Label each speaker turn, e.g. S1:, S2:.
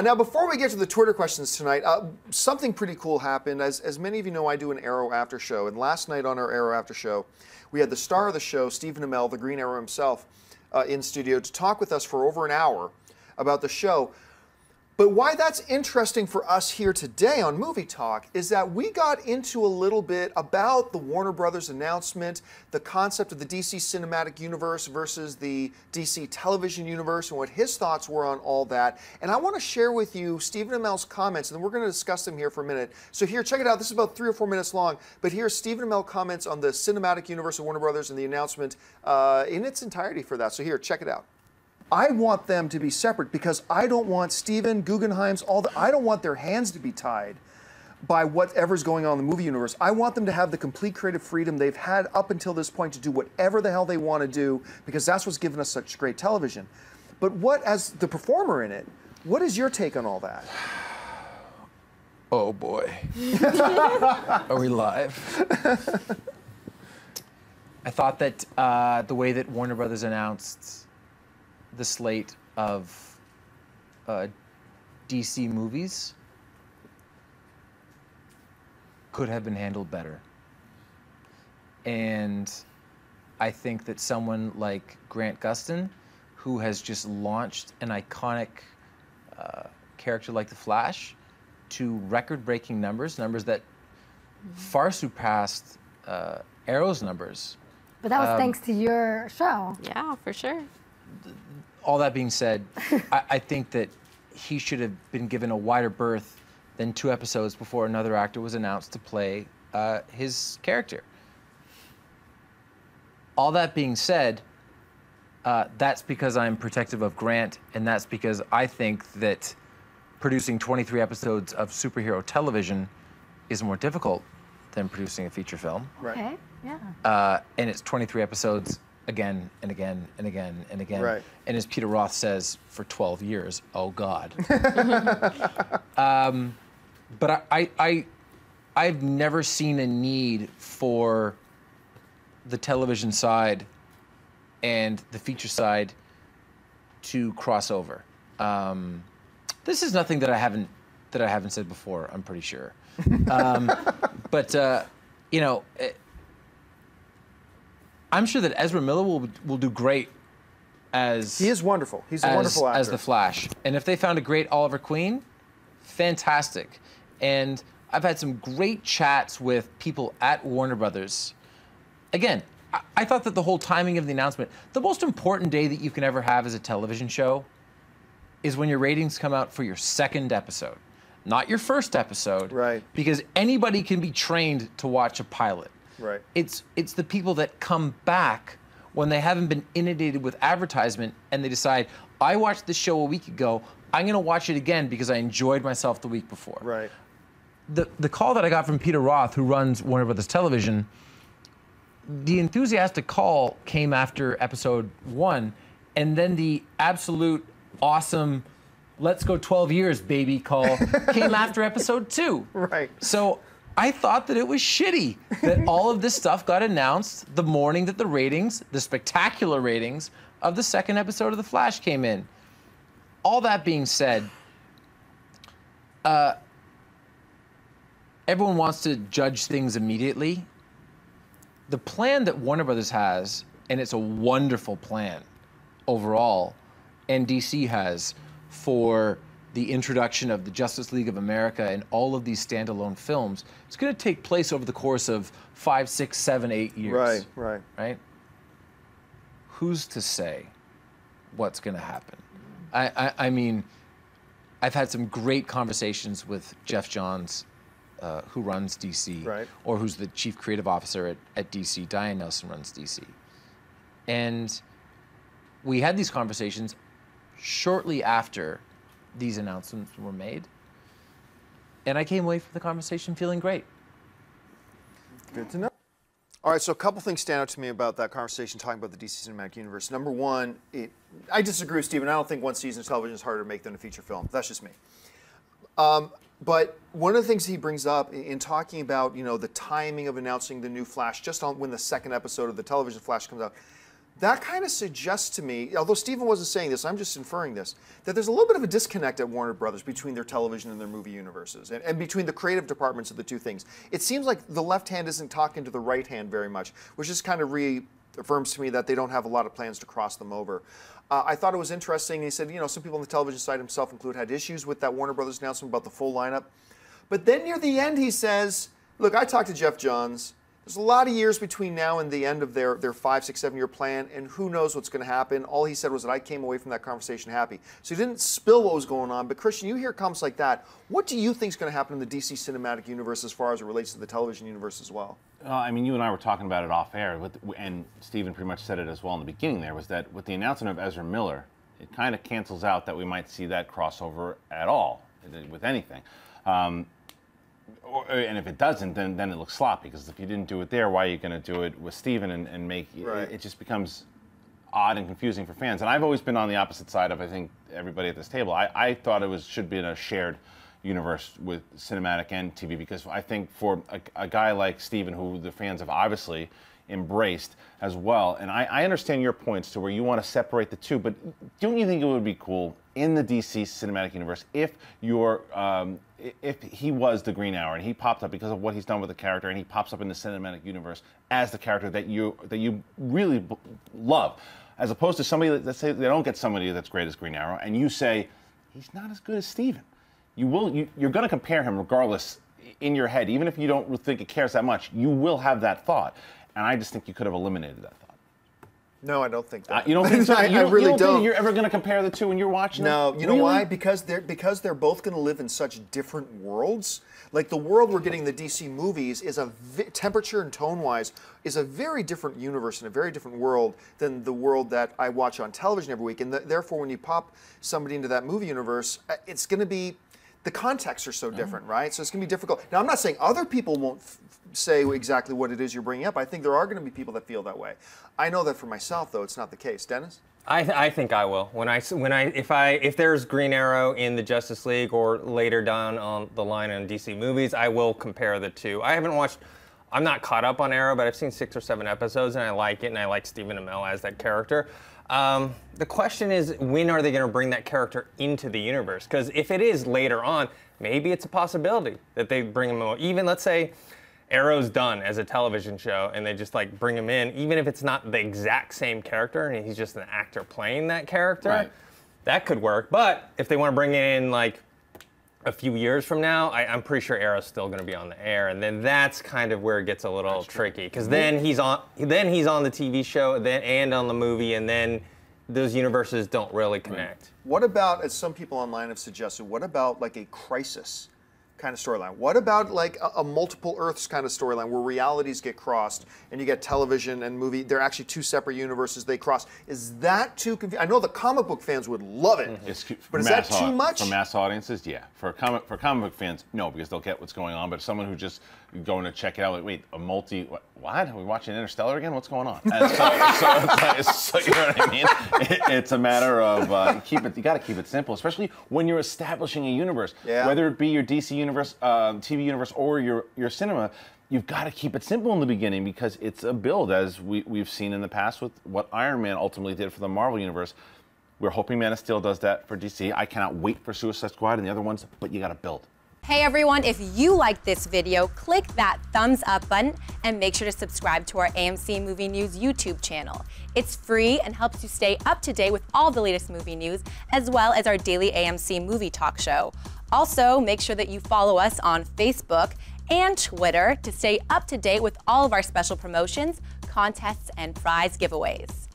S1: Now, before we get to the Twitter questions tonight, something pretty cool happened. As many of you know, I do an Arrow after show, and last night on our Arrow after show, we had the star of the show, Stephen Amell, the Green Arrow himself, in studio to talk with us for over an hour about the show. But why that's interesting for us here today on Movie Talk is that we got into a little bit about the Warner Brothers announcement, the concept of the DC cinematic universe versus the DC television universe, and what his thoughts were on all that. And I want to share with you Stephen Amell's comments, and we're going to discuss them here for a minute. So here, check it out. This is about 3 or 4 minutes long, but here's Stephen Amell comments on the cinematic universe of Warner Brothers and the announcement in its entirety for that. So here, check it out. I want them to be separate because I don't want Steven Guggenheim's, I don't want their hands to be tied by whatever's going on in the movie universe. I want them to have the complete creative freedom they've had up until this point to do whatever the hell they want to do, because that's what's given us such great television. But what, as the performer in it, what is your take on all that?
S2: Oh boy. Are we live? I thought that the way that Warner Brothers announced the slate of DC movies could have been handled better. And I think that someone like Grant Gustin, who has just launched an iconic character like the Flash to record-breaking numbers that far surpassed Arrow's numbers.
S3: But that was thanks to your show.
S4: Yeah, for sure.
S2: All that being said, I think that he should have been given a wider berth than 2 episodes before another actor was announced to play his character. All that being said, that's because I'm protective of Grant, and that's because I think that producing 23 episodes of superhero television is more difficult than producing a feature film.
S1: Right.
S3: Okay, yeah.
S2: And it's 23 episodes again and again and again and again.
S1: Right.
S2: And as Peter Roth says, for 12 years, oh God. But I've never seen a need for the television side and the feature side to cross over. This is nothing that I haven't said before, I'm pretty sure. But you know, I'm sure that Ezra Miller will do great as...
S1: He is wonderful. He's a wonderful actor.
S2: As the Flash. And if they found a great Oliver Queen, fantastic. And I've had some great chats with people at Warner Brothers. Again, I thought that the whole timing of the announcement, the most important day that you can ever have as a television show is when your ratings come out for your 2nd episode, not your 1st episode.
S1: Right.
S2: Because anybody can be trained to watch a pilot.
S1: Right.
S2: It's the people that come back when they haven't been inundated with advertisement and they decide, I watched this show a week ago, I'm going to watch it again because I enjoyed myself the week before.
S1: Right.
S2: The call that I got from Peter Roth, who runs Warner Brothers Television, the enthusiastic call came after episode 1, and then the absolute awesome, let's go 12 years, baby call came after episode 2.
S1: Right.
S2: So I thought that it was shitty that all of this stuff got announced the morning that the ratings, the spectacular ratings of the 2nd episode of The Flash came in. All that being said, everyone wants to judge things immediately. The plan that Warner Brothers has, and it's a wonderful plan overall, and DC has for the introduction of the Justice League of America and all of these standalone films, it's going to take place over the course of 5, 6, 7, 8 years.
S1: Right.
S2: Right? Who's to say what's going to happen? I mean, I've had some great conversations with Jeff Johns, who runs DC,
S1: right,
S2: or who's the chief creative officer at DC. Diane Nelson runs DC. And we had these conversations shortly after these announcements were made. And I came away from the conversation feeling great.
S1: Good to know. All right, so a couple things stand out to me about that conversation talking about the DC Cinematic Universe. Number one, I disagree with Stephen. I don't think one season of television is harder to make than a feature film. That's just me. But one of the things he brings up in talking about, you know, the timing of announcing the new Flash, just on when the 2nd episode of the television Flash comes out, That kind of suggests to me, although Stephen wasn't saying this, I'm just inferring this, that there's a little bit of a disconnect at Warner Brothers between their television and their movie universes, and between the creative departments of the two things. It seems like the left hand isn't talking to the right hand very much, which just kind of reaffirms to me that they don't have a lot of plans to cross them over. I thought it was interesting. He said, some people on the television side, himself included, had issues with that Warner Brothers announcement about the full lineup. But then near the end, he says, look, I talked to Jeff Johns. There's a lot of years between now and the end of their 5, 6, 7 year plan, and who knows what's going to happen. All he said was that I came away from that conversation happy. So he didn't spill what was going on. But Christian, you hear comments like that. What do you think is going to happen in the DC cinematic universe as far as it relates to the television universe as well?
S4: I mean, you and I were talking about it off air, and Stephen pretty much said it as well in the beginning there, was that with the announcement of Ezra Miller, it kind of cancels out that we might see that crossover at all with anything. And if it doesn't, then it looks sloppy, because if you didn't do it there, why are you going to do it with Stephen and make it just becomes odd and confusing for fans. And I've always been on the opposite side of, I think, everybody at this table. I thought it should be in a shared universe with cinematic and TV, because I think for a guy like Stephen, who the fans have obviously embraced as well, and I understand your points to where you want to separate the two, but don't you think it would be cool in the DC cinematic universe if if he was the Green Arrow and he popped up because of what he's done with the character, and he pops up in the cinematic universe as the character that you really love, as opposed to somebody let's say they don't get somebody that's great as Green Arrow, and you say he's not as good as Stephen. You're going to compare him regardless in your head, even if you don't think it cares that much. You will have that thought, and I just think you could have eliminated that thought.
S1: No, I don't think that.
S4: You don't think so?
S1: I really don't.
S4: Think you're ever going to compare the two when you're watching?
S1: No, you know why? Because they're both going to live in such different worlds. Like the world we're getting in the DC movies is temperature and tone-wise is a very different universe and a very different world than the world that I watch on television every week. And therefore, when you pop somebody into that movie universe, it's going to be, the contexts are so different, right? So it's going to be difficult. Now, I'm not saying other people won't say exactly what it is you're bringing up. I think there are going to be people that feel that way. I know that for myself, though, it's not the case. Dennis?
S5: I think I will. If there's Green Arrow in the Justice League or later down on the line in DC movies, I will compare the two. I'm not caught up on Arrow, but I've seen 6 or 7 episodes, and I like it, and I like Stephen Amell as that character. The question is, when are they going to bring that character into the universe? Because if it is later on, maybe it's a possibility that they bring him over. Even, let's say, Arrow's done as a television show, and they just bring him in, even if it's not the exact same character, and he's just an actor playing that character, that could work. But if they want to bring it in a few years from now, I'm pretty sure Arrow's still going to be on the air, and then that's kind of where it gets a little tricky, because then he's on the TV show and on the movie, and then those universes don't really connect.
S1: What about, as some people online have suggested, what about a Crisis kind of storyline? What about a multiple Earths kind of storyline where realities get crossed and you get television and movie? They're actually 2 separate universes they cross. Is that too confusing? I know the comic book fans would love it, but is that too much?
S4: For mass audiences, yeah. For comic book fans, no, because they'll get what's going on. But someone who just going to check it out, wait, what? Are we watching Interstellar again? What's going on? So you know what I mean? It's a matter of you got to keep it simple, especially when you're establishing a universe, whether it be your DC universe, TV universe, or your cinema. You've got to keep it simple in the beginning, because it's a build, as we've seen in the past with what Iron Man ultimately did for the Marvel universe. We're hoping Man of Steel does that for DC. I cannot wait for Suicide Squad and the other ones, but you got to build.
S6: Hey everyone, if you liked this video, click that thumbs up button and make sure to subscribe to our AMC Movie News YouTube channel. It's free and helps you stay up to date with all the latest movie news, as well as our daily AMC movie talk show. Also, make sure that you follow us on Facebook and Twitter to stay up to date with all of our special promotions, contests, and prize giveaways.